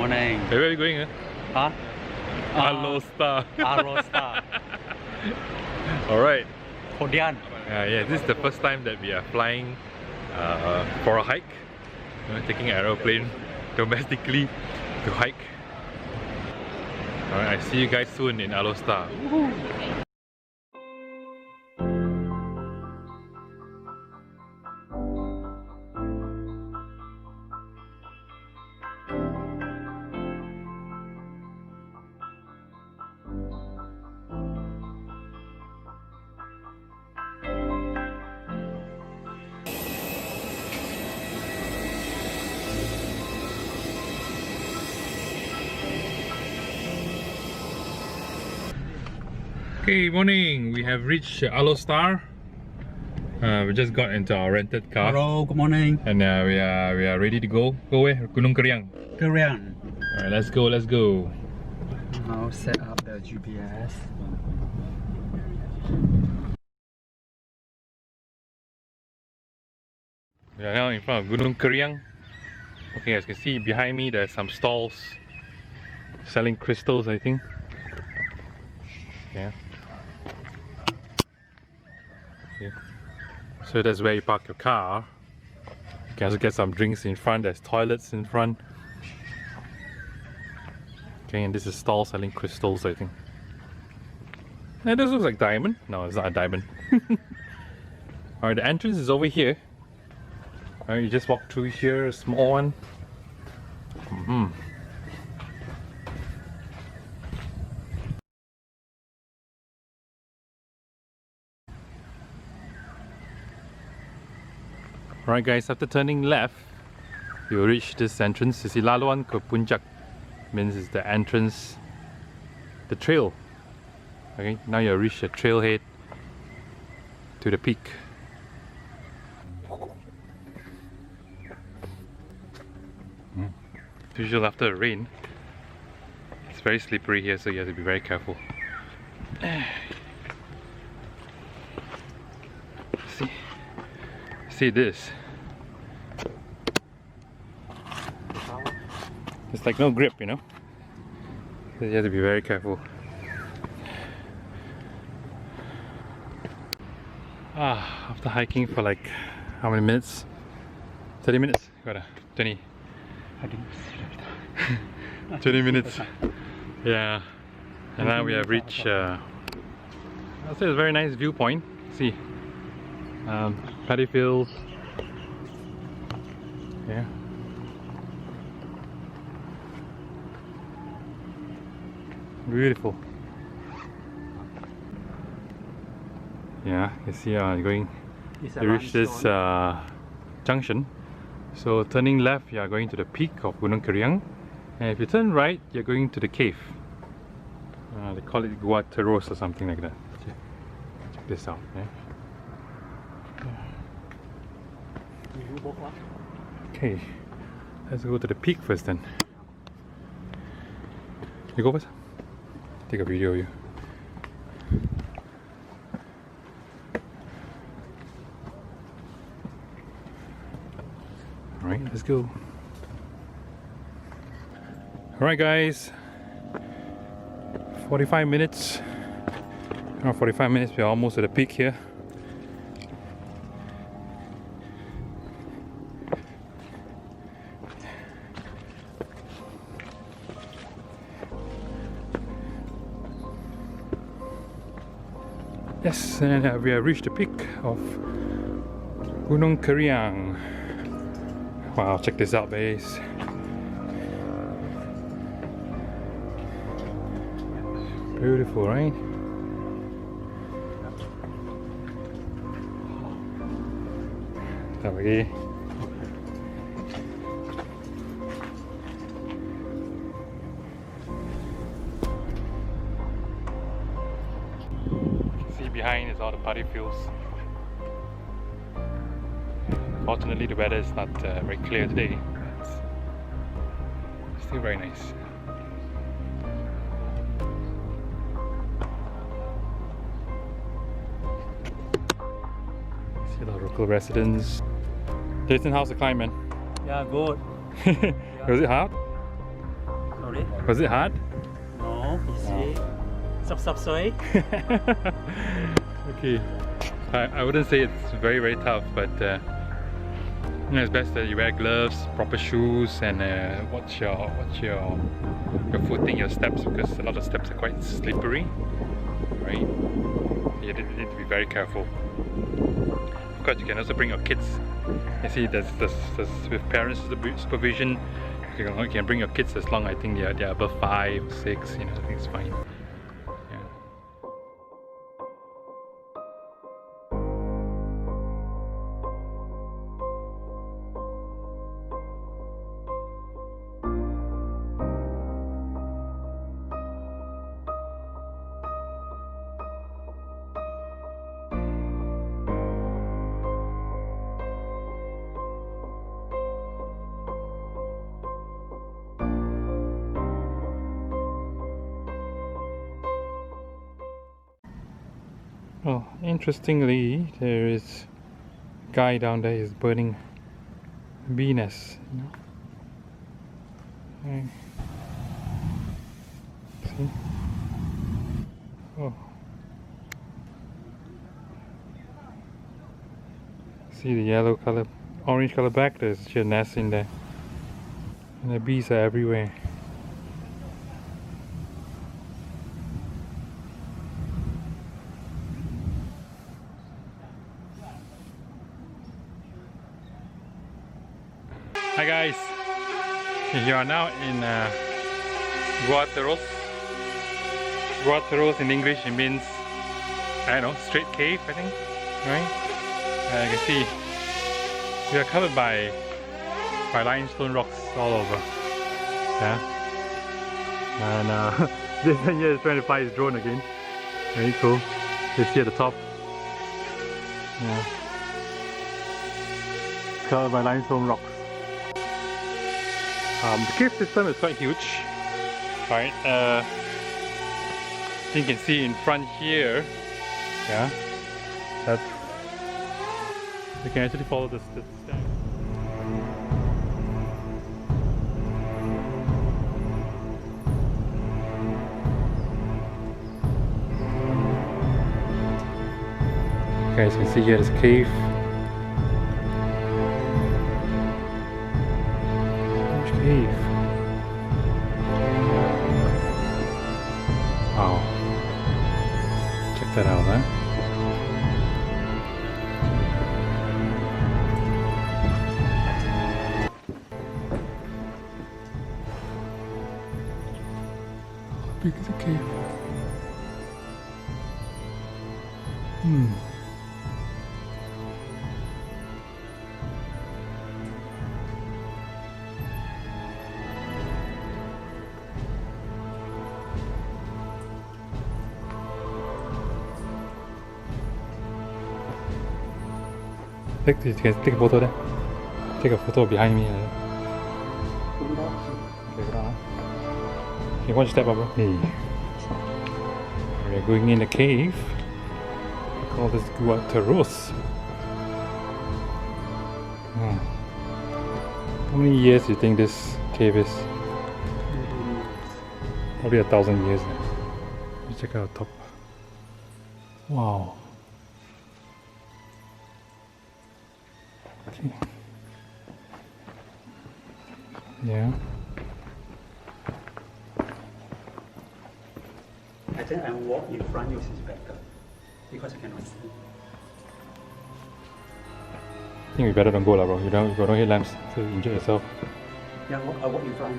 Morning. Hey, where are you going? Huh? Alor. Alor. Alright. Kodian. Yeah, this is the first time that we are flying for a hike. Taking an aeroplane domestically to hike. Alright, I see you guys soon in Alor. Okay, morning. We have reached Alor. We just got into our rented car. Hello, good morning. And we are ready to go. Go where? Gunung Keriang. Keriang. Alright, let's go. Now set up the GPS. We are now in front of Gunung Keriang. Okay, as you can see behind me, there's some stalls selling crystals, I think. Yeah. Okay. So that's where you park your car. You can also get some drinks in front. There's toilets in front. Okay, and this is a stall selling crystals, I think. And this looks like diamond. No, it's not a diamond. Alright, the entrance is over here. Alright, you just walk through here, a small one. Alright guys, after turning left, you will reach this entrance. You see Laluan ke Puncak, means it's the entrance, the trail. Okay, now you'll reach the trailhead to the peak. Usually after the rain, it's very slippery here, so you have to be very careful. See this? It's like no grip, you know? So you have to be very careful. After hiking for like how many minutes? 30 minutes? Got a 20 minutes. Yeah. And now we have reached I'll say it's a very nice viewpoint. See, paddy fields. Yeah. Beautiful. Yeah, you see you're going to reach this junction. So turning left, you are going to the peak of Gunung Keriang, and if you turn right, you're going to the cave. They call it Gua Terus or something like that. Check this out. Yeah. Okay, let's go to the peak first then. You go first? Take a video of you. Alright, let's go. Alright guys, 45 minutes. Around 45 minutes, we're almost at the peak here. Yes, and we have reached the peak of Gunung Keriang. Wow, check this out, guys. Beautiful, right? Okay. See behind is all the paddy fields. Fortunately, the weather is not very clear today. It's still very nice. See the local residents. Jason, how's the climb, man? Yeah, good. Was it hard? Sorry? Was it hard? No, easy. Sub soy. Okay. I wouldn't say it's very, very tough, but you know, it's best that you wear gloves, proper shoes, and watch your footing, your steps, because a lot of steps are quite slippery, right? You need to be very careful. Of course, you can also bring your kids. You see, there's with parents supervision. You can bring your kids as long, I think they're above 5, 6. You know, I think it's fine. Oh, interestingly, there is a guy down there is burning bee nests. You know? See? Oh. See the yellow color, orange color back? There's a nest in there. And the bees are everywhere. Hi guys, you are now in Gua Terus. Gua Terus in English it means, I don't know, straight cave, I think, right? You can see we are covered by limestone rocks all over. Yeah, and Jason here is trying to fly his drone again. Very cool. You see at the top. Yeah, covered by limestone rocks. The cave system is quite huge, right? You can see in front here, yeah, that you can actually follow the stairs. Guys, you can see here this cave. Cave. Wow. Check that out, huh? How big is the cave? You can take a photo there. Take a photo behind me. Okay, one step up, bro. Hey. We're going in the cave. We call this Gua Terus. How many years do you think this cave is? Probably 1,000 years. Let's check out the top. Wow. Okay. Yeah. I think I walk in front is better because I cannot see. I think we better don't go, bro. You don't hit lamps to injure yourself. Yeah, I walk in front.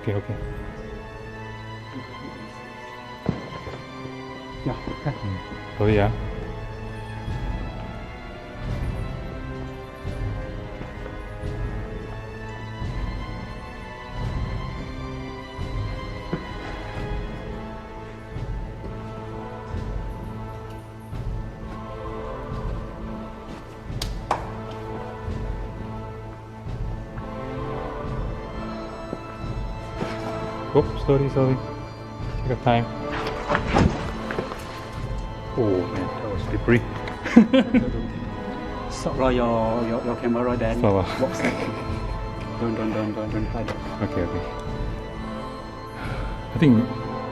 Okay, okay. Yeah. Oh yeah. Oops, slowly. Take your time. Oh man, that was slippery. Stop your camera then. Stop. Walk step. Don't try that. Okay. I think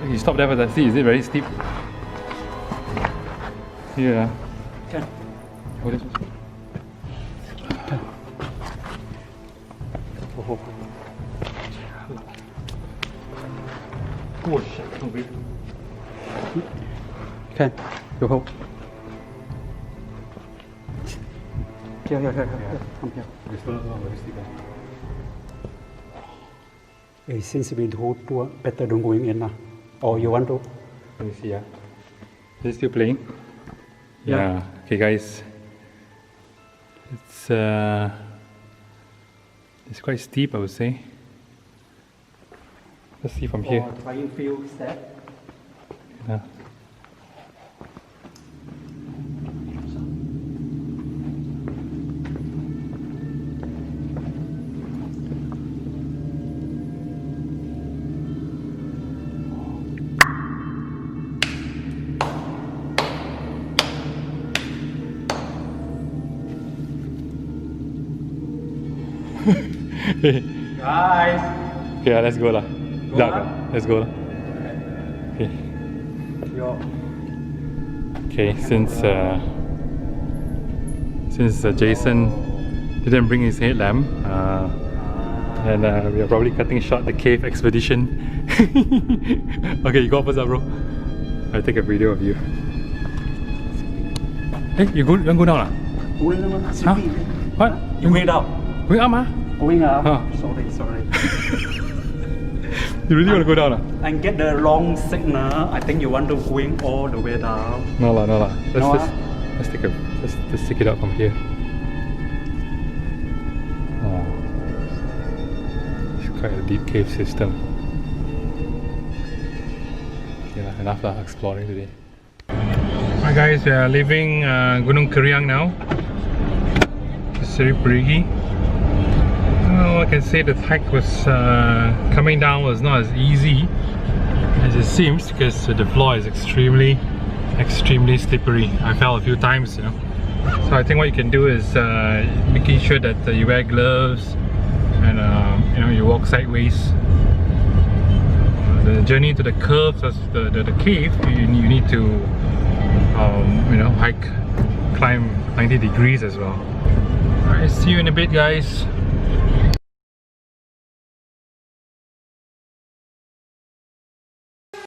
you stop there for the see. Is it very steep? Yeah. Okay. Oh, this was... Oh. Oh shit! Don't breathe. Okay. You hold. Here. Come here. This one very steep. Since we do tour, better don't going in now. Or you want to? Let me see. Yeah. Is it still playing? Yeah. Okay, guys. It's quite steep, I would say. Let's see from here. Trying few steps. Yeah. Guys. Okay, let's go lah. Let's go lah. Okay. Yo. Okay, since Jason didn't bring his headlamp, and we are probably cutting short the cave expedition. Okay, you go first, bro. I'll take a video of you. Hey, you want to go down? Going up. Huh? What? You going down? Going up, huh? Going up. Huh. Sorry. You really want to go down? And get the wrong signal. I think you want to going all the way down. No lah. No, Let's take it out from here. Oh, it's quite a deep cave system. Yeah, enough lah exploring today. Hi guys, we are leaving Gunung Keriang now. It's very pretty. Well, I can say the hike was coming down was not as easy as it seems because the floor is extremely slippery. I fell a few times, you know. So I think what you can do is making sure that you wear gloves and you know, you walk sideways. The journey to the curves of the cave, you need to you know, climb 90 degrees as well. Alright, see you in a bit, guys.